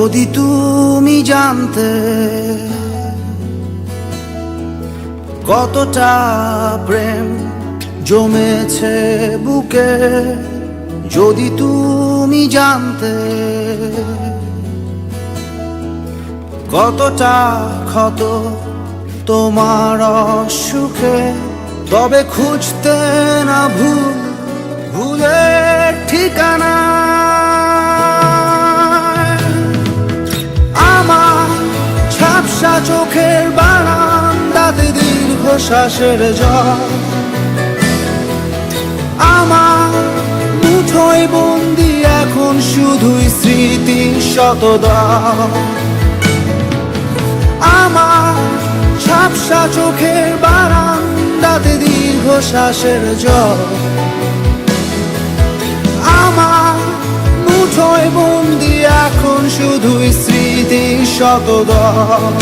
যদি তুমি জানতে কতটা প্রেম জমেছে বুকে, যদি তুমি জানতে কতটা ক্ষত তোমার অসুখে, তবে খুঁজতে না ভুলের ঠিকানা। আমার ঝাপসা চোখের বারান্দাতে দীর্ঘশ্বাসের জল, আমার মুঠোয় বন্দি এখন শুধুই স্মৃতি শতদল। আমার ঝাপসা চোখের বারান্দাতে দীর্ঘশ্বাসের জল, আমার মুঠোয় বন্দি এখন শুধুই স্মৃতি শতদল।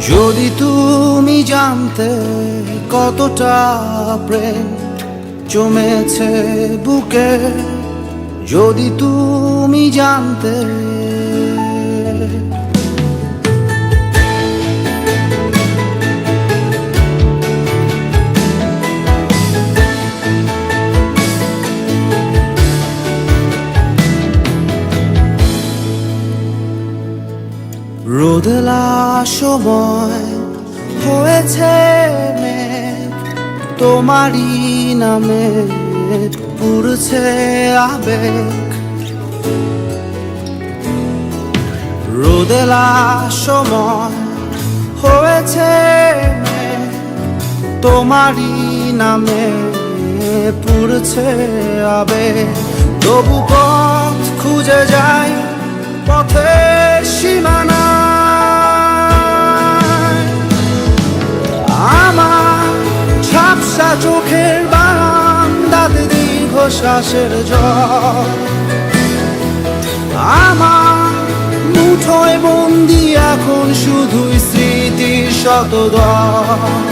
যদি তুমি জানতে কতটা প্রেম জমেছে বুকে, যদি তুমি জানতে। রোদেলা সময় হয়েছে মেঘ, তোমারই নামে পুরছে আবেগ। রোদেলা সময় হয়েছে মেঘ, তোমারই নামে পুরছে আবেগ। তবু পথ খুঁজে যাই পথের সীমানা। আমার ঝাপসা চোখের বারান্দাতে দীর্ঘশ্বাসের জল, আমার মুঠোয় বন্দি এখন শুধুই স্মৃতি শতদল।